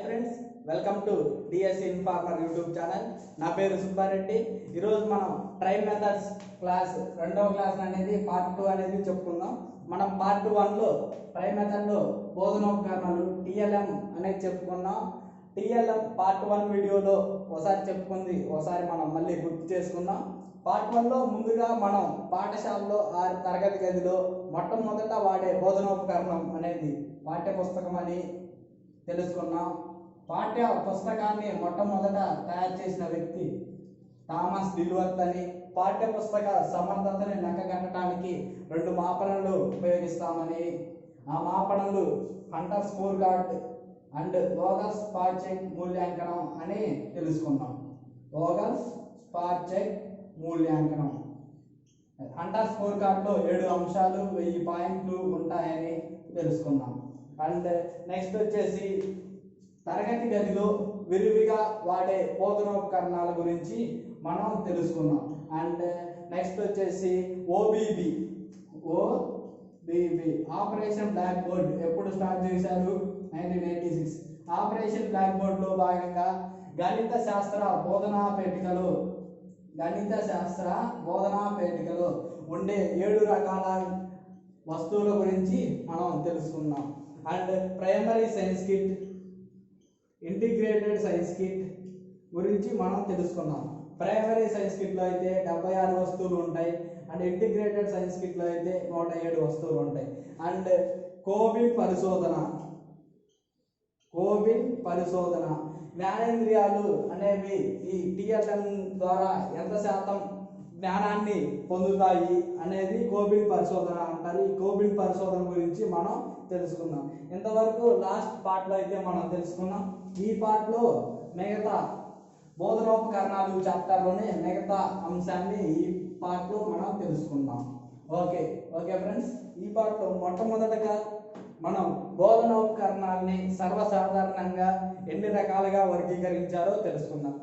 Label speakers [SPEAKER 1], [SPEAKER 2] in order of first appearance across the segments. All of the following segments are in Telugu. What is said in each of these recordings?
[SPEAKER 1] Friends, welcome to DSC informer YouTube channel. నా పేరు సుబ్బారెడ్డి. ఈరోజు మనం ట్రై మెథడ్స్ క్లాస్ రెండవ క్లాస్ అనేది పార్ట్ 2 అనేది చెప్పుకుందాం. మనం పార్ట్ 1లో ట్రై మెథడ్లో బోధనోపకరణాలు టిఎల్ఎం అనేది చెప్పుకున్నాం. టిఎల్ఎం పార్ట్ 1 వీడియోలో ఒకసారి చెప్పుకుంది, ఒకసారి మనం మళ్ళీ గుర్తు చేసుకుందాం. పార్ట్ 1లో ముందుగా మనం పాఠశాలలో తరగతి గదిలో మొట్టమొదట వాడే బోధనోపకరణం అనేది పాఠ్య పుస్తకం అని తెలుసుకున్నాం. పాఠ్య పుస్తకాన్ని మొట్టమొదట తయారు చేసిన వ్యక్తి థామస్ డిల్వర్త్ అని. పాఠ్య పుస్తక సమర్థతని లెక్కగట్టడానికి 2 మాపనలు ఉపయోగిస్తామని, ఆ మాపనలు Hunter score card and Vogel spot check మూల్యాంకనం అని తెలుసుకున్నాం. వోగల్ స్పాట్ చెక్ మూల్యాంకనం. హంటర్ స్కోర్ కార్డులో 7 అంశాలు 1000 పాయింట్లు ఉంటాయని తెలుసుకున్నాం. అండ్ నెక్స్ట్ వచ్చేసి తరగతి గదిలో విరివిగా వాడే బోధనోపకరణాల గురించి మనం తెలుసుకున్నాం. అండ్ నెక్స్ట్ వచ్చేసి ఓబీబీ ఆపరేషన్ బ్లాక్ బోర్డ్ ఎప్పుడు స్టార్ట్ చేశారు? 1986. ఆపరేషన్ బ్లాక్ బోర్డ్లో భాగంగా గణిత శాస్త్ర బోధనా పేటికలో ఉండే 7 రకాల వస్తువుల గురించి మనం తెలుసుకున్నాం. And primary science kit, integrated science kit గురించి మనం తెలుసుకున్నాం. ప్రైమరీ సైన్స్ కిట్లో అయితే 76 వస్తువులు ఉంటాయి. అండ్ ఇంటిగ్రేటెడ్ సైన్స్ కిట్లో అయితే 107 వస్తువులు ఉంటాయి. అండ్ కోవిన్ పరిశోధన జ్ఞానేంద్రియాలు అనేవి ఈ టిఎల్ఎం ద్వారా ఎంత శాతం జ్ఞానాన్ని పొందుతాయి అనేది కోవిన్ పరిశోధన అంటారు. ఈ కోవిన్ పరిశోధన గురించి మనం తెలుసుకుందాం. ఇంతవరకు లాస్ట్ పార్ట్లో అయితే మనం తెలుసుకున్నాం. ఈ పార్ట్లో మిగతా బోధనోపకరణాలు చాప్టర్లోనే మిగతా అంశాన్ని ఈ పార్ట్లో మనం తెలుసుకుందాం. ఓకే ఫ్రెండ్స్, ఈ పార్ట్లో మొట్టమొదటగా మనం బోధనోపకరణాలని సర్వసాధారణంగా ఎన్ని రకాలుగా వర్గీకరించారో తెలుసుకుందాం.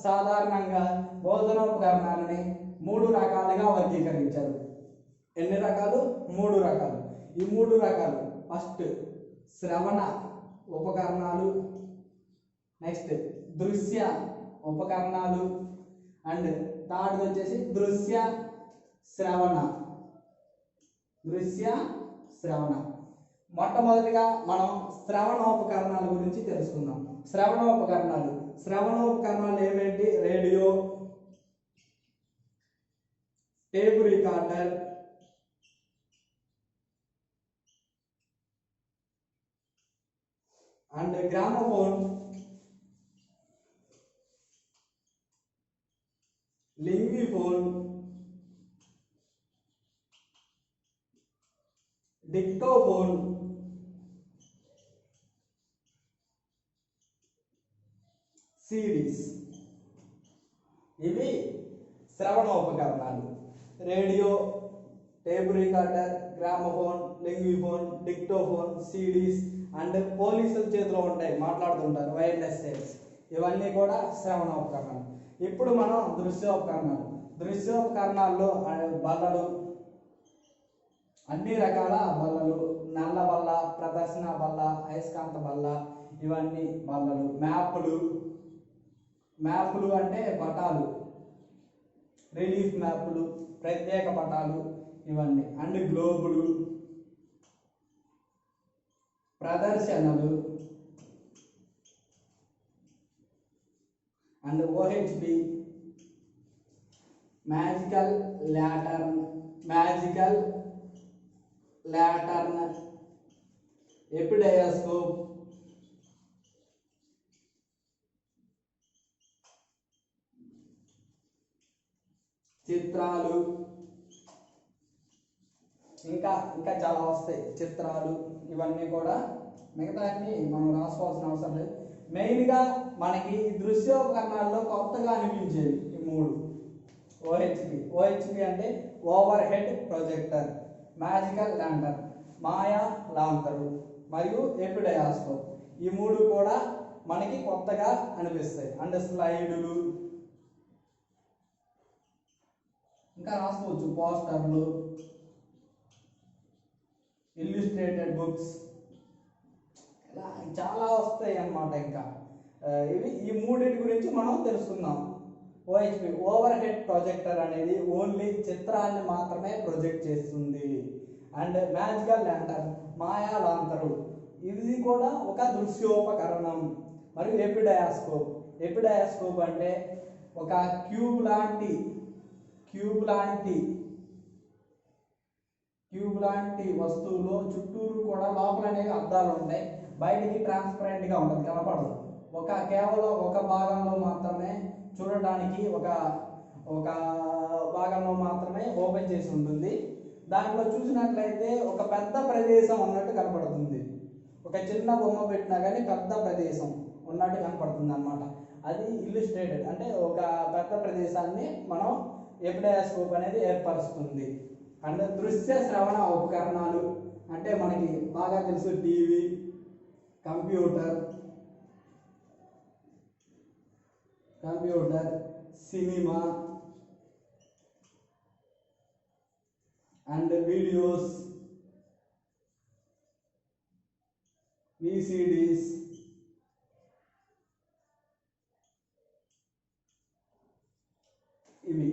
[SPEAKER 1] సాధారణంగా బోధనోపకరణాలని 3 రకాలుగా వర్గీకరించారు. ఎన్ని రకాలు? 3 రకాలు. ఈ 3 రకాలు ఫస్ట్ శ్రవణ ఉపకరణాలు, నెక్స్ట్ దృశ్య ఉపకరణాలు, అండ్ థర్డ్ వచ్చేసి దృశ్య శ్రవణ. మొట్టమొదటిగా మనం శ్రవణోపకరణాల గురించి తెలుసుకుందాం. శ్రవణోపకరణాలు ఏమేంటి? Radio, tape recorder, and gramophone, linguaphone, dictaphone, CDs. ఇవి శ్రవణోపకరణాలు. Radio, tape recorder, gramophone, linguaphone, dictaphone, CDs and పోలీసుల చేతిలో ఉంటాయి, మాట్లాడుతుంటారు, వైర్లెస్ సెట్స్. ఇవన్నీ కూడా శ్రవణోపకరణాలు. ఇప్పుడు మనం దృశ్యోపకరణాల్లో బల్లలు, అన్ని రకాల బల్లలు, నల్ల బల్ల, ప్రదర్శన బల్ల, అయస్కాంత బల్ల, ఇవన్నీ బల్లలు. మ్యాపులు అంటే పటాలు, రిలీఫ్ మ్యాపులు, ప్రత్యేక పటాలు, ఇవన్నీ. అండ్ గ్లోబులు, ప్రదర్శనలు, అండ్ ఓహెచ్బి, మ్యాజికల్ ల్యాటర్న్, ఎపిడయాస్కోప్, చిత్రాలు, ఇంకా చాలా వస్తాయి. చిత్రాలు ఇవన్నీ కూడా, మిగతా అన్ని మనం రాసుకోవాల్సిన అవసరం లేదు. మెయిన్గా మనకి దృశ్యోపకరణాల్లో కొత్తగా అనిపించేవి ఈ 3. ఓహెచ్పి అంటే overhead projector, magical lantern, మాయా లాంతరు, మరియు ఎపిడయాస్కోప్. ఈ 3 కూడా మనకి కొత్తగా అనిపిస్తాయి. అండ్ స్లైడులు, ఇంకా రాసుకోవచ్చు, పోస్టర్లు, ఇల్లుస్ట్రేటెడ్ బుక్స్, ఇలా చాలా వస్తాయి అన్నమాట. ఇంకా ఇవి ఈ మూడింటి గురించి మనం తెలుసుకుందాం. ఓహెచ్పి ఓవర్ హెడ్ ప్రొజెక్టర్ అనేది ఓన్లీ చిత్రాన్ని మాత్రమే ప్రొజెక్ట్ చేస్తుంది. అండ్ మ్యాజికల్ ల్యాంటర్న్ మాయా లాంతరు ఇది కూడా ఒక దృశ్యోపకరణం. మరియు ఎపిడయాస్కోప్ అంటే ఒక క్యూబ్ లాంటి వస్తువులో చుట్టూరు కూడా లోపల అనేవి అద్దాలు ఉంటాయి. బయటికి ట్రాన్స్పరెంట్గా ఉంటుంది, కనపడదు. కేవలం ఒక భాగంలో మాత్రమే చూడడానికి ఒక భాగంలో మాత్రమే ఓపెన్ చేసి ఉంటుంది. దాంట్లో చూసినట్లయితే ఒక పెద్ద ప్రదేశం ఉన్నట్టు కనపడుతుంది. ఒక చిన్న బొమ్మ పెట్టినా కానీ పెద్ద ప్రదేశం ఉన్నట్టు కనపడుతుంది అన్నమాట. అది ఇల్లుస్ట్రేటెడ్ అంటే ఒక పెద్ద ప్రదేశాన్ని మనం ఎపిడయాస్కోప్ అనేది ఏర్పరుస్తుంది. అండ్ దృశ్య శ్రవణ ఉపకరణాలు అంటే మనకి బాగా తెలుసు TV, computer, cinema and videos, VCDs, ఇవి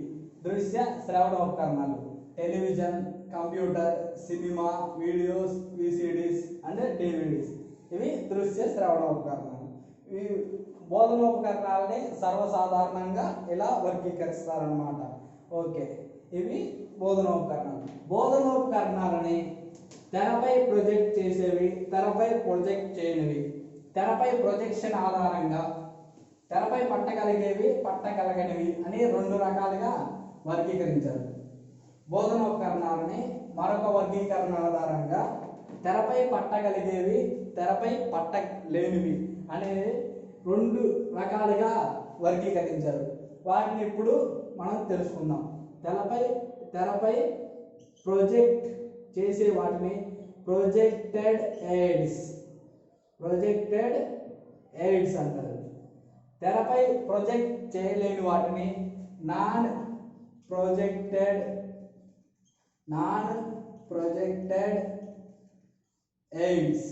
[SPEAKER 1] దృశ్య శ్రవణ ఉపకరణాలు. Television, computer, cinema, videos, VCDs and DVDs ఇవి దృశ్య శ్రవణ ఉపకరణాలు. ఇవి బోధనోపకరణాలని సర్వసాధారణంగా ఇలా వర్గీకరిస్తారన్నమాట. ఓకే, ఇవి బోధనోపకరణాలని తెరపై ప్రొజెక్ట్ చేసేవి, తెరపై ప్రొజెక్ట్ చేయనివి, తెరపై ప్రొజెక్షన్ ఆధారంగా తెరపై పట్టగలిగేవి, పట్టగలగనివి అని రెండు రకాలుగా వర్గీకరించారు. బోధనోపకరణాలని మరొక వర్గీకరణ ఆధారంగా తెరపై పట్టగలిగేవి, తెరపై పట్టలేనివి అనే రెండు రకాలుగా వర్గీకరించారు. వాటిని ఇప్పుడు మనం తెలుసుకుందాం. తెరపై ప్రొజెక్ట్ చేసే వాటిని ప్రొజెక్టెడ్ ఎయిడ్స్ అంటారు. తెరపై ప్రొజెక్ట్ చేయలేని వాటిని నాన్ ప్రొజెక్టెడ్ ఎయిడ్స్.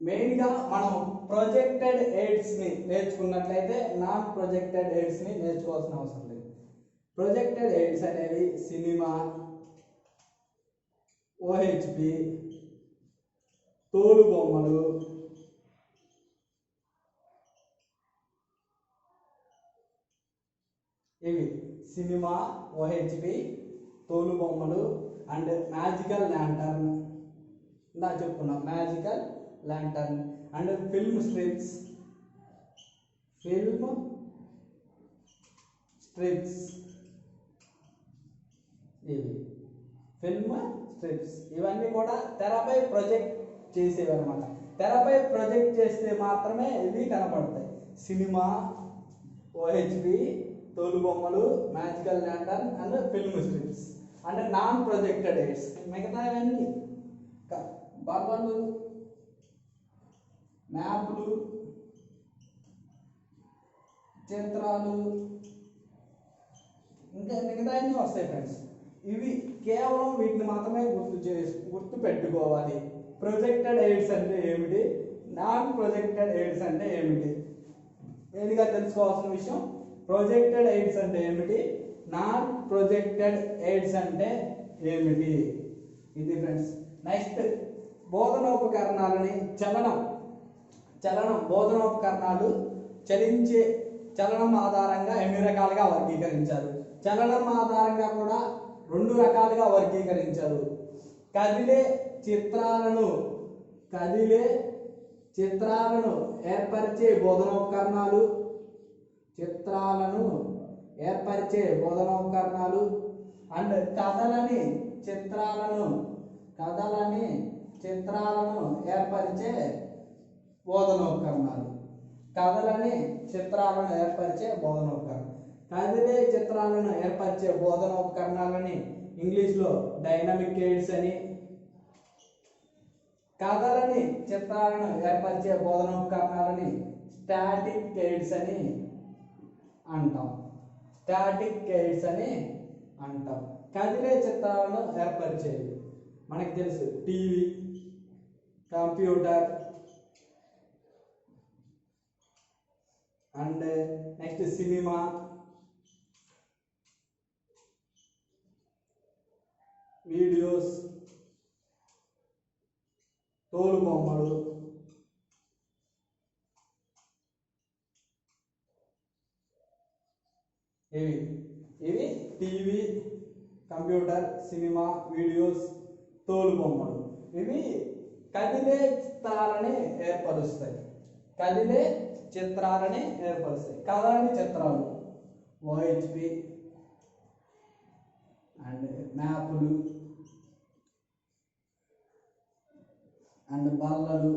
[SPEAKER 1] మెయిన్గా మనం ప్రొజెక్టెడ్ ఎయిడ్స్ని నేర్చుకున్నట్లయితే నాన్ ప్రొజెక్టెడ్ ఎయిడ్స్ని నేర్చుకోవాల్సిన అవసరం లేదు. ప్రొజెక్టెడ్ ఎయిడ్స్ అనేవి సినిమా, ఓహెచ్పి, తోలుబొమ్మలు, ఇవి సినిమా, ఓహెచ్పి, తోలుబొమ్మలు అండ్ మ్యాజికల్ ల్యాంటర్న్. ఇందా చెప్పుకున్నాం magical lantern and film strips ఇవన్నీ కూడా తెరపై ప్రొజెక్ట్ చేసేవి అనమాట. తెరపై ప్రొజెక్ట్ చేస్తే మాత్రమే ఇవి కనపడతాయి. సినిమా, ఓహెచ్పి, తోలుబొమ్మలు, magical lantern and film strips and non projected aids. మిగతావన్నీ బొమ్మలు, మ్యాప్లు, చిత్రాలు ఇంకా మిగతావన్నీ వస్తాయి ఫ్రెండ్స్. ఇవి కేవలం వీటిని మాత్రమే గుర్తు పెట్టుకోవాలి. ప్రొజెక్టెడ్ ఎయిడ్స్ అంటే ఏమిటి, నాన్ ప్రొజెక్టెడ్ ఎయిడ్స్ అంటే ఏమిటి, ఏదిగా తెలుసుకోవాల్సిన విషయం. ప్రొజెక్టెడ్ ఎయిడ్స్ అంటే ఏమిటి, నాన్ ప్రొజెక్టెడ్ ఎయిడ్స్ అంటే ఏమిటి, ఇది ఫ్రెండ్స్. నెక్స్ట్ బోధనోపకరణాలని చలనం బోధనోపకరణాలు చలనం ఆధారంగా ఎన్ని రకాలుగా వర్గీకరించారు. చలనం ఆధారంగా కూడా రెండు రకాలుగా వర్గీకరించారు. కదిలే చిత్రాలను ఏర్పరిచే బోధనోపకరణాలు, అండ్ కథలని చిత్రాలను ఏర్పరిచే బోధనోపకరణాలు. కదిలే చిత్రాలను ఏర్పరిచే బోధనోపకరణాలని ఇంగ్లీష్లో డైనమిక్ ఎయిడ్స్ అని, కథలని చిత్రాలను ఏర్పరిచే బోధనోపకరణాలని స్టాటిక్ ఎయిడ్స్ అని అంటాం. కదిలే చిత్రాలను ఏర్పరిచేవి మనకి తెలుసు TV, computer and next cinema, videos, తోలుబొమ్మలు, ఇవి ఇవి టీవీ, కంప్యూటర్, సినిమా, వీడియోస్, తోలుబొమ్మలు. ఇవి కదిలే చిత్రాలని ఏర్పరుస్తాయి. కదిలే చిత్రాలని ఏర్పరుస్తాయి. కదలని చిత్రాలు ఓహెచ్పి అండ్ మ్యాపులు అండ్ బల్లలు,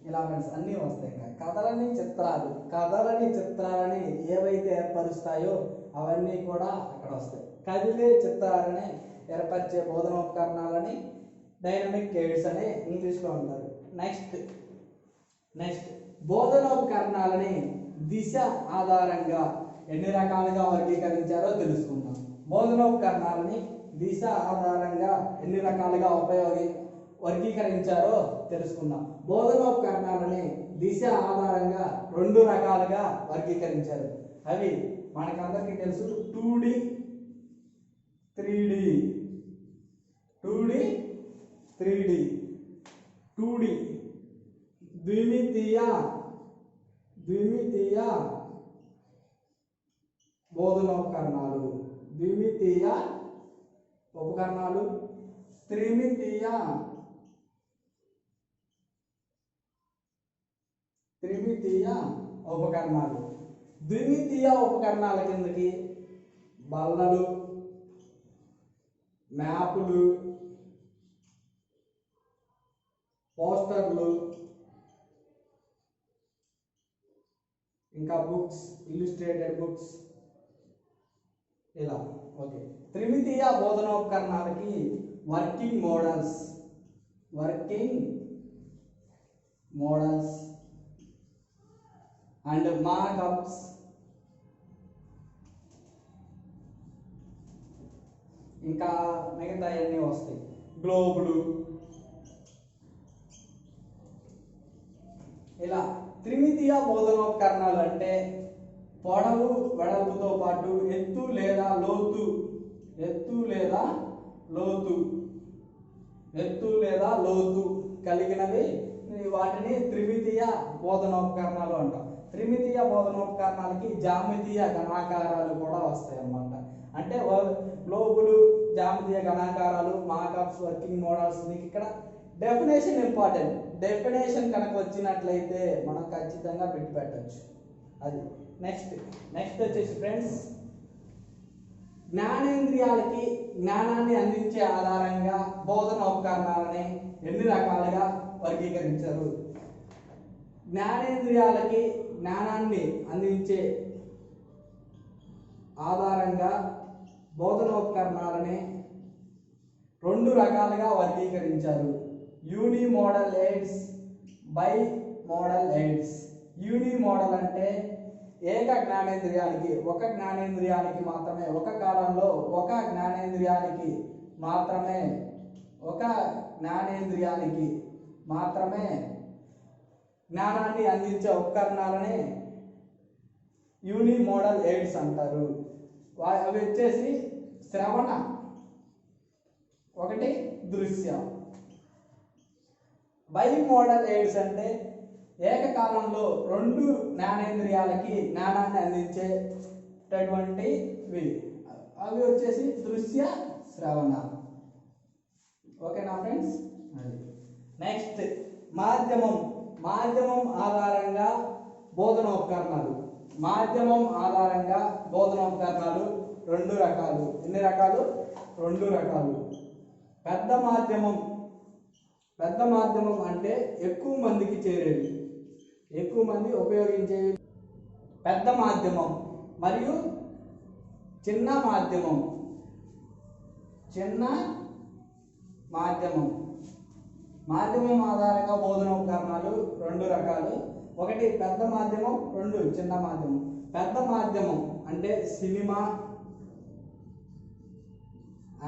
[SPEAKER 1] ఇలా ఫ్రెండ్స్ అన్నీ వస్తాయి. కదలని చిత్రాలని ఏవైతే ఏర్పరుస్తాయో అవన్నీ కూడా అక్కడ వస్తాయి. కదిలే చిత్రాలని ఏర్పరిచే బోధనోపకరణాలని డైనమిక్ ఎయిడ్స్ అని ఇంగ్లీష్లో అంటారు. నెక్స్ట్ బోధనోపకరణాలని దిశ ఆధారంగా ఎన్ని రకాలుగా వర్గీకరించారో తెలుసుకుందాం. బోధనోపకరణాలని దిశ ఆధారంగా ఎన్ని రకాలుగా వర్గీకరించారో తెలుసుకుందాం. బోధనోపకరణాలని దిశ ఆధారంగా 2 రకాలుగా వర్గీకరించారు. అవి మనకందరికీ తెలుసు, 2D 3D. 2D ద్విమితీయ బోధనోపకరణాలు, ద్విమితీయ ఉపకరణాలు, త్రిమితీయ ఉపకరణాలు. ద్విమితీయ ఉపకరణాల కిందకి బల్లలు, మ్యాపులు, పోస్టర్లు, ఇంకా బుక్స్, ఇల్లుస్ట్రేటెడ్ బుక్స్, ఇలా. Okay, త్రిమితీయ బోధనోపకరణాలకి working models and markups, ఇంకా మిగతా అన్నీ వస్తాయి. గ్లోబులు, ఇలా. త్రిమితీయ బోధనోపకరణాలు అంటే పొడవు వెడల్పుతో పాటు ఎత్తు లేదా లోతు కలిగినవి. వాటిని త్రిమితీయ బోధనోపకరణాలు అంటాం. త్రిమితీయ బోధనోపకరణాలకి జామితీయ గణాకారాలు కూడా వస్తాయి అన్నమాట. అంటే గ్లోబులు, జామితీయ గణాకారాలు, మార్కప్స్, వర్కింగ్ మోడల్స్. మీకు ఇక్కడ డెఫినేషన్ ఇంపార్టెంట్. డెఫినేషన్ కనుక వచ్చినట్లయితే మనం ఖచ్చితంగా పెట్టచ్చు. అది నెక్స్ట్ వచ్చేసి ఫ్రెండ్స్, జ్ఞానేంద్రియాలకి జ్ఞానాన్ని అందించే ఆధారంగా బోధనోపకరణాలని ఎన్ని రకాలుగా వర్గీకరించారు. జ్ఞానేంద్రియాలకి జ్ఞానాన్ని అందించే ఆధారంగా బోధనోపకరణాలని 2 రకాలుగా వర్గీకరించారు. Unimodal aids, bimodal aids. Unimodal అంటే ఒక జ్ఞానేంద్రియానికి మాత్రమే, ఒక కాలంలో ఒక జ్ఞానేంద్రియానికి మాత్రమే జ్ఞానాన్ని అందించే ఉపకరణాలని యూని మోడల్ ఎయిడ్స్ అంటారు. అవి వచ్చేసి శ్రవణ, ఒకటి దృశ్య. బై మోడల్ ఎయిడ్స్ అంటే ఏకకాలంలో 2 జ్ఞానేంద్రియాలకి జ్ఞానాన్ని అందించేటటువంటివి. అవి వచ్చేసి దృశ్య, శ్రవణ. ఓకేనా ఫ్రెండ్స్? నెక్స్ట్ మాధ్యమం ఆధారంగా బోధనోపకరణాలు. 2 రకాలు. ఎన్ని రకాలు? 2 రకాలు. పెద్ద మాధ్యమం అంటే ఎక్కువ మందికి చేరేది, ఎక్కువ మంది ఉపయోగించేది పెద్ద మాధ్యమం. మరియు చిన్న మాధ్యమం ఆధారంగా బోధనోపకరణాలు 2 రకాలు. ఒకటి పెద్ద మాధ్యమం, 2 చిన్న మాధ్యమం. పెద్ద మాధ్యమం అంటే సినిమా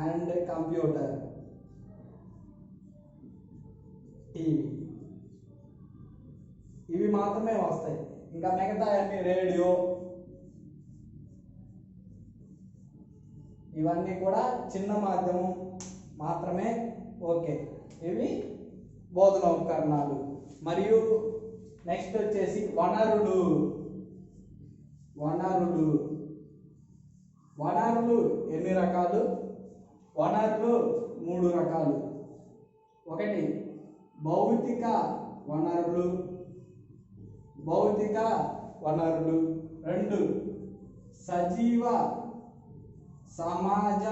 [SPEAKER 1] అండ్ కంప్యూటర్. టీవీ, ఇవి మాత్రమే వస్తాయి. ఇంకా మిగతా అన్ని రేడియో, ఇవన్నీ కూడా చిన్న మాధ్యమం మాత్రమే. ఓకే, ఇవి బోధన ఉపకరణాలు. మరియు నెక్స్ట్ వచ్చేసి వనరులు. వనరులు వనరులు ఎన్ని రకాలు? వనరులు 3 రకాలు. ఒకటి భౌతిక వనరులు, భౌతిక వనరులు. 2 సజీవ సమాజ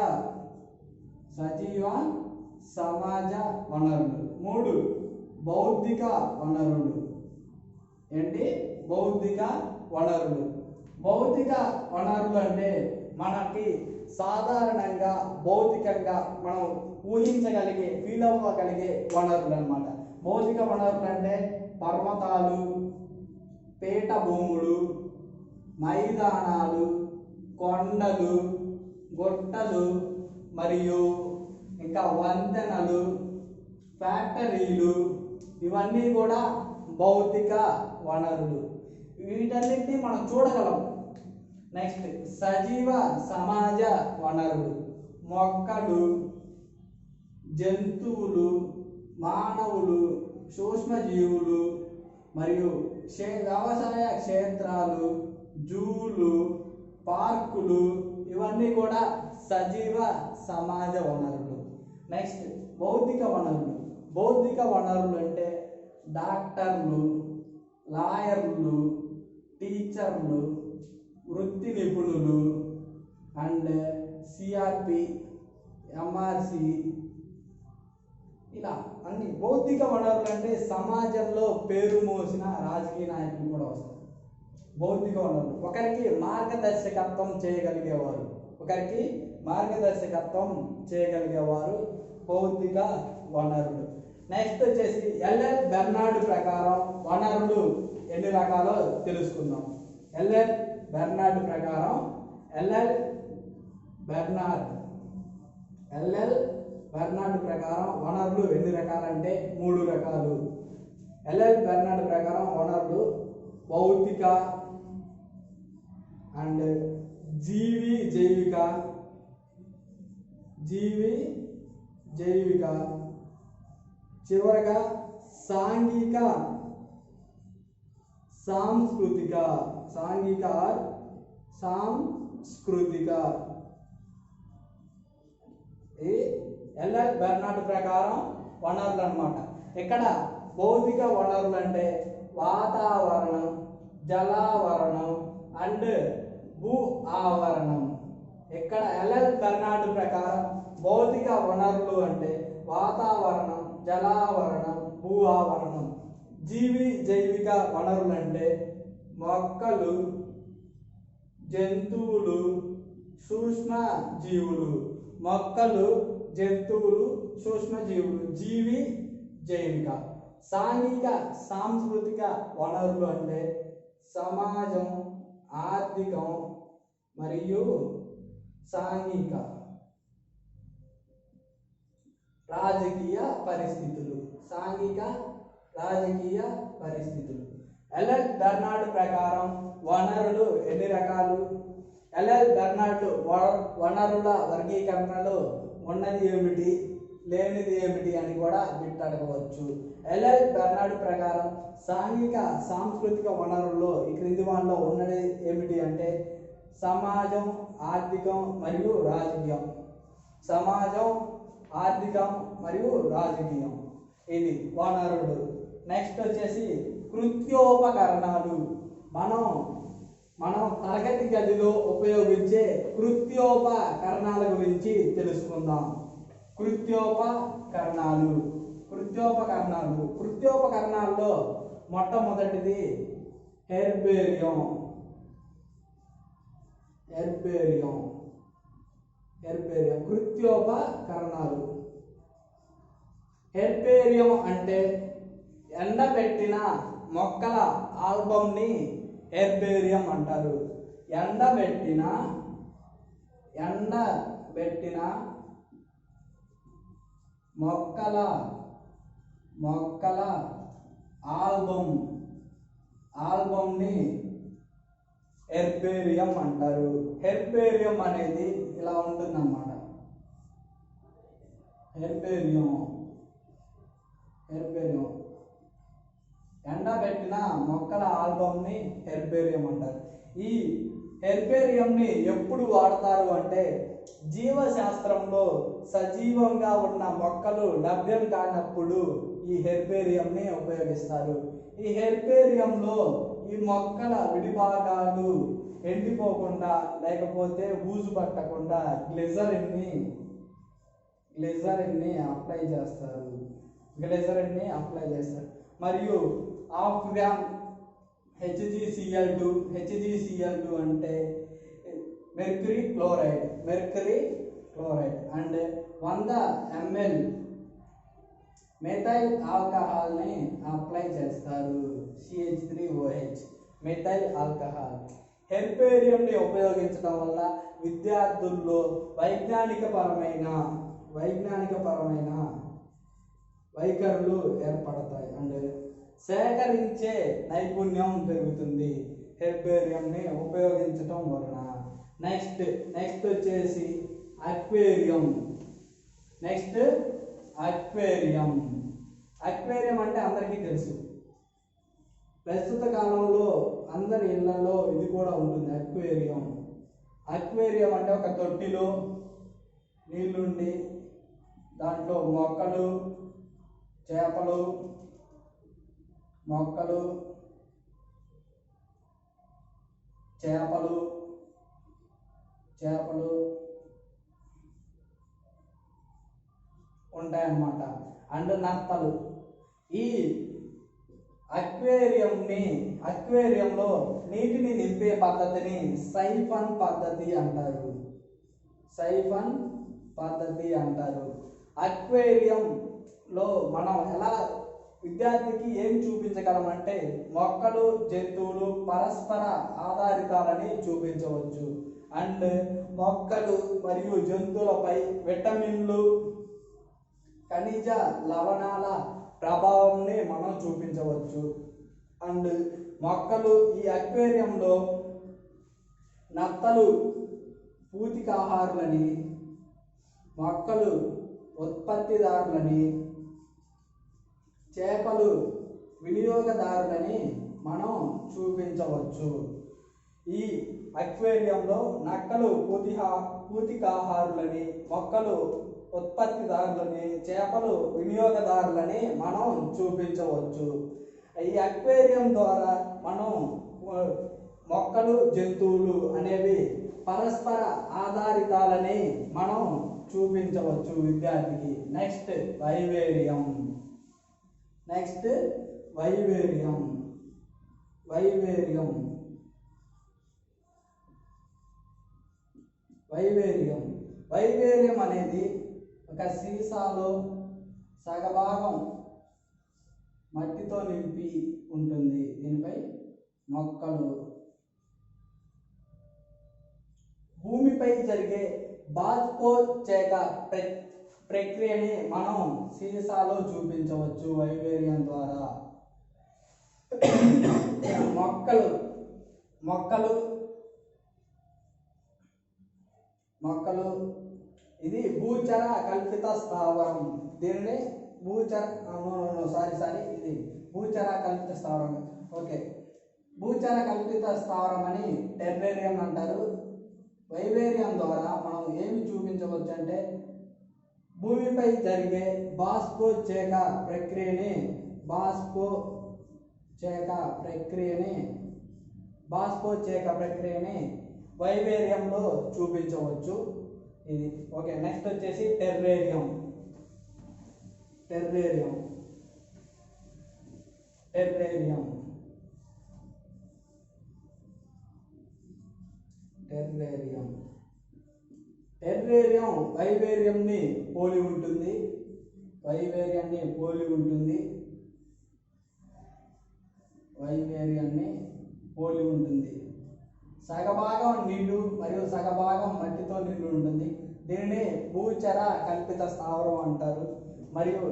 [SPEAKER 1] వనరులు. 3 బౌద్ధిక వనరులు. ఏంటి? భౌతిక వనరులు. భౌతిక వనరులు అంటే మనకి సాధారణంగా భౌతికంగా మనం ఊహించగలిగే, ఫీల్ అవ్వగలిగే వనరులు అన్నమాట. భౌతిక వనరులు అంటే పర్వతాలు, పీఠభూములు, మైదానాలు, కొండలు, గుట్టలు, మరియు ఇంకా వంతెనలు, ఫ్యాక్టరీలు, ఇవన్నీ కూడా భౌతిక వనరులు. వీటన్నిటిని మనం చూడగలం. నెక్స్ట్ సజీవ సమాజ వనరులు. మొక్కలు, జంతువులు, మానవులు, సూక్ష్మజీవులు, మరియు వ్యవసాయ క్షేత్రాలు, జూలు, పార్కులు, ఇవన్నీ కూడా సజీవ సమాజ వనరులు. నెక్స్ట్ భౌతిక వనరులు. భౌతిక వనరులు అంటే డాక్టర్లు, లాయర్లు, టీచర్లు, వృత్తి నిపుణులు, అండ్ సిఆర్పి, ఎంఆర్సి, ఇలా అన్ని భౌతిక వనరులు. అంటే సమాజంలో పేరు మోసిన రాజకీయ నాయకులు కూడా వస్తారు. భౌతిక వనరులు ఒకరికి మార్గదర్శకత్వం చేయగలిగేవారు, భౌతిక వనరులు. నెక్స్ట్ వచ్చేసి ఎల్ఎల్ బెర్నార్డ్ ప్రకారం వనరులు ఎన్ని రకాలో తెలుసుకుందాం. ఎల్ఎల్ బెర్నార్డ్ ప్రకారం వనరులు ఎన్ని రకాలంటే 3 రకాలు. ఎల్ఎల్ బెర్నార్డ్ ప్రకారం వనరులు భౌతిక అండ్ జైవిక, చివరగా సాంఘిక సాంస్కృతిక. ఈ ఎల్ఎల్ బెర్నార్డ్ ప్రకారం వనరులు అన్నమాట. ఇక్కడ భౌతిక వనరులు అంటే వాతావరణం, జలావరణం అండ్ భూ ఆవరణం. ఇక్కడ ఎల్ఎల్ బెర్నార్డ్ ప్రకారం భౌతిక వనరులు అంటే వాతావరణం, జలావరణం, భూ ఆవరణం. జైవిక వనరులు అంటే మొక్కలు, జంతువులు, సూక్ష్మజీవులు. జైవిక. సాంస్కృతిక వనరులు అంటే సమాజం, ఆర్థికం మరియు సాంఘిక రాజకీయ పరిస్థితులు. ఎల్ఎల్ బెర్నార్డ్ ప్రకారం వనరులు ఎన్ని రకాలు? ఎల్ఎల్ బెర్నార్డ్ వనరుల వర్గీకరణలో ఉన్నది ఏమిటి, లేనిది ఏమిటి అని కూడా బిట్ అడగవచ్చు. ఎల్ఎల్ బెర్నార్డ్ ప్రకారం సాంఘిక సాంస్కృతిక వనరుల్లో ఈ క్రింది వాటిలో ఉన్నది ఏమిటి అంటే సమాజం, ఆర్థికం మరియు రాజకీయం. ఇది వనరులు. నెక్స్ట్ వచ్చేసి కృత్యోపకరణాలు. మనం తరగతి గదిలో ఉపయోగించే కృత్యోపకరణాల గురించి తెలుసుకుందాం. కృత్యోపకరణాల్లో మొట్టమొదటిది హెర్బేరియం. కృత్యోపకరణాలు. హెర్బేరియం అంటే ఎండబెట్టిన మొక్కల ఆల్బమ్ని హెర్బేరియం అంటారు. ఎండబెట్టిన మొక్కల మొక్కల ఆల్బమ్ని హెర్బేరియం అంటారు. హెర్బేరియం అనేది ఇలా ఉంటుందన్నమాట. హెర్బేరియం ఎండబెట్టిన మొక్కల ఆల్బమ్ని హెర్బేరియం అంటారు. ఈ హెర్బేరియంని ఎప్పుడు వాడతారు అంటే జీవశాస్త్రంలో సజీవంగా ఉన్న మొక్కలు లభ్యం కానప్పుడు ఈ హెర్బేరియంని ఉపయోగిస్తారు. ఈ హెర్బేరియంలో ఈ మొక్కల విడిభాగాలు ఎండిపోకుండా లేకపోతే బూజు పట్టకుండా గ్లిజరిన్ని అప్లై చేస్తారు. మరియు హాఫ్ గ్రామ్ HgCl2 అంటే mercury chloride and 100 ml methyl ఆల్కహాల్ని అప్లై చేస్తారు. CH3OH methyl alcohol. హెర్బేరియంని ఉపయోగించడం వల్ల విద్యార్థుల్లో వైజ్ఞానికపరమైన వైఖరులు ఏర్పడతాయి అండ్ సేకరించే నైపుణ్యం పెరుగుతుంది హెర్బేరియంని ఉపయోగించడం వలన. నెక్స్ట్ వచ్చేసి అక్వేరియం అంటే అందరికీ తెలుసు. ప్రస్తుత కాలంలో అందరి ఇళ్లలో ఇది కూడా ఉంటుంది. అక్వేరియం అంటే ఒక తొట్టిలో నీళ్లుండి దాంట్లో మొక్కలు చేపలు ఉంటాయన్నమాట అండ్ నత్తలు. ఈ అక్వేరియంలో నీటిని నింపే పద్ధతిని సైఫన్ పద్ధతి అంటారు. అక్వేరియంలో మనం ఎలా విద్యార్థికి ఏం చూపించగలమంటే మొక్కలు జంతువులు పరస్పర ఆధారితాలని చూపించవచ్చు అండ్ మొక్కలు మరియు జంతువులపై విటమిన్లు ఖనిజ లవణాల ప్రభావంని మనం చూపించవచ్చు అండ్ మొక్కలు ఈ అక్వేరియంలో నత్తలు పూతికాహారులని మొక్కలు ఉత్పత్తిదారులని చేపలు వినియోగదారులని మనం చూపించవచ్చు. ఈ అక్వేరియంలో నక్కలు పూతికాహారులని మొక్కలు ఉత్పత్తిదారులని చేపలు వినియోగదారులని మనం చూపించవచ్చు. ఈ అక్వేరియం ద్వారా మనం మొక్కలు జంతువులు అనేవి పరస్పర ఆధారితాలని మనం చూపించవచ్చు విద్యార్థికి. నెక్స్ట్ వైవేరియం వైవేరియం అనేది ఒక సీసాలో సగభాగం మట్టితో నింపి ఉంటుంది. దీనిపై మొక్కలు భూమిపై జరిగే బాష్పోత్సేక ప్రక్రియని మనం సీసాలో చూపించవచ్చు వైవేరియం ద్వారా. మొక్కలు ఇది భూచర కల్పిత స్థావరం. దీనిని భూచర కల్పిత స్థావరం. ఓకే, భూచర కల్పిత స్థావరం అని టెర్రేరియం అంటారు. వైవేరియం ద్వారా మనం ఏమి చూపించవచ్చు అంటే భూమిపై జరిగే బాష్పోత్సేక ప్రక్రియని వైవేరియంలో చూపించవచ్చు. ఇది ఓకే. నెక్స్ట్ వచ్చేసి టెర్రేరియం వైవేరియంని పోలి ఉంటుంది. సగభాగం నీళ్లు మరియు సగభాగం మట్టితో నిండి ఉంటుంది. దీనిని భూచర కల్పిత స్థావరం అంటారు. మరియు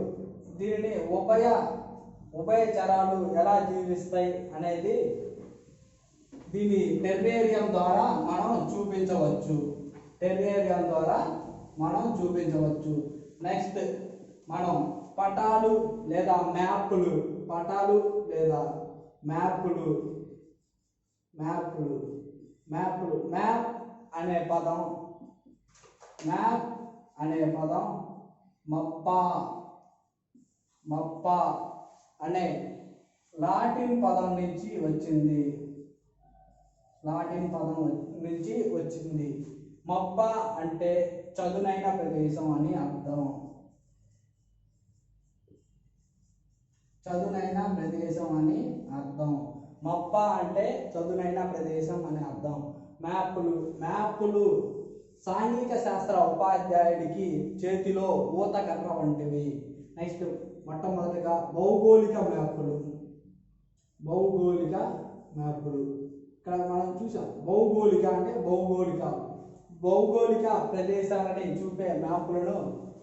[SPEAKER 1] దీనిని ఉభయచరాలు ఎలా జీవిస్తాయి అనేది దీని టెర్రేరియం ద్వారా మనం చూపించవచ్చు. నెక్స్ట్ మనం పటాలు లేదా మ్యాప్లు మ్యాప్ అనే పదం మప్ప అనే లాటిన్ పదం నుంచి వచ్చింది. మప్ప అంటే చదునైన ప్రదేశం అని అర్థం. మప్ప అంటే చదునైన ప్రదేశం అని అర్థం. మ్యాపులు సాంఘిక శాస్త్ర ఉపాధ్యాయుడికి చేతిలో ఊతకర్ర వంటివి. నెక్స్ట్ మొట్టమొదటిగా భౌగోళిక మ్యాపులు. ఇక్కడ మనం చూసాం భౌగోళిక అంటే భౌగోళిక ప్రదేశాలని చూపే మ్యాపులను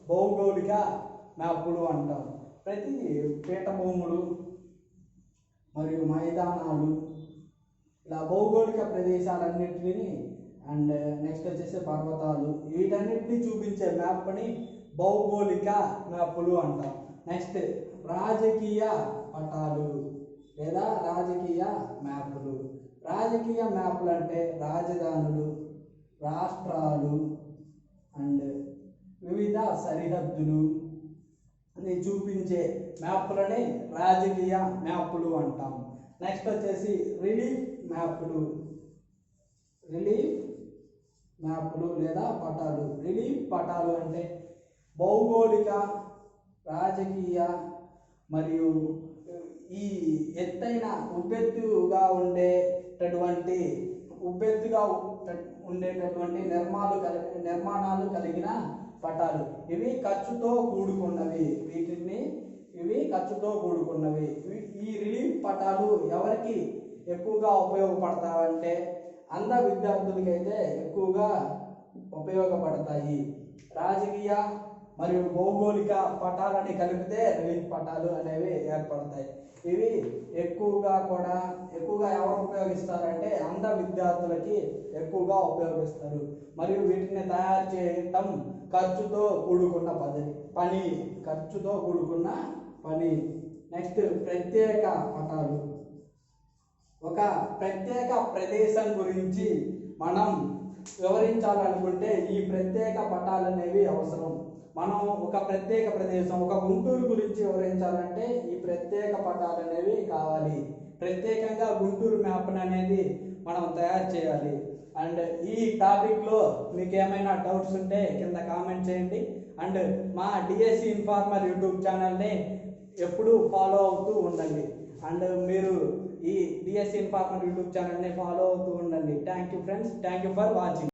[SPEAKER 1] భౌగోళిక మ్యాపులు అంటాం. ప్రతి పీఠభూములు మరియు మైదానాలు ఇలా భౌగోళిక ప్రదేశాలన్నింటినీ అండ్ నెక్స్ట్ వచ్చేసి పర్వతాలు వీటన్నిటిని చూపించే మ్యాప్ని భౌగోళిక మ్యాపులు అంటాం. నెక్స్ట్ రాజకీయ పటాలు లేదా రాజకీయ మ్యాపులు. రాజకీయ మ్యాపులు అంటే రాజధానులు, రాష్ట్రాలు అండ్ వివిధ సరిహద్దులు చూపించే మ్యాప్లని రాజకీయ మ్యాపులు అంటాం. నెక్స్ట్ వచ్చేసి రిలీఫ్ మ్యాపులు లేదా పటాలు. రిలీఫ్ పటాలు అంటే భౌగోళిక, రాజకీయ మరియు ఈ ఎత్తైన ఉబ్బెత్తుగా ఉండేటటువంటి నిర్మాణాలు కలిగిన పటాలు. ఇవి ఖర్చుతో కూడుకున్నవి. ఈ రిలీఫ్ పటాలు ఎవరికి ఎక్కువగా ఉపయోగపడతాయంటే అంధ విద్యార్థులకైతే ఎక్కువగా ఉపయోగపడతాయి. రాజకీయ మరియు భౌగోళిక పటాలని కలిపితే రిలీఫ్ పటాలు అనేవి ఏర్పడతాయి. ఇవి ఎక్కువగా ఎవరు ఉపయోగిస్తారంటే అంధ విద్యార్థులకి ఎక్కువగా ఉపయోగిస్తారు. మరియు వీటిని తయారు చేయటం ఖర్చుతో కూడుకున్న పని. నెక్స్ట్ ప్రత్యేక పటాలు. ఒక ప్రత్యేక ప్రదేశం గురించి మనం వివరించాలనుకుంటే ఈ ప్రత్యేక పటాలు అనేవి అవసరం. మనం ఒక ప్రత్యేక ప్రదేశం, ఒక గుంటూరు గురించి వివరించాలంటే ఈ ప్రత్యేక పటాలు అనేవి కావాలి. ప్రత్యేకంగా గుంటూరు మ్యాప్ అనేది మనం తయారు చేయాలి. అండ్ ఈ టాపిక్లో మీకు ఏమైనా డౌట్స్ ఉంటే కింద కామెంట్ చేయండి. అండ్ మా డిఎస్సి ఇన్ఫార్మర్ యూట్యూబ్ ఛానల్ని ఎప్పుడూ ఫాలో అవుతూ ఉండండి. అండ్ మీరు ఈ డిఎస్సి ఇన్ఫార్మర్ యూట్యూబ్ ఛానల్ని ఫాలో అవుతూ ఉండండి. Thank you friends, thank you for watching.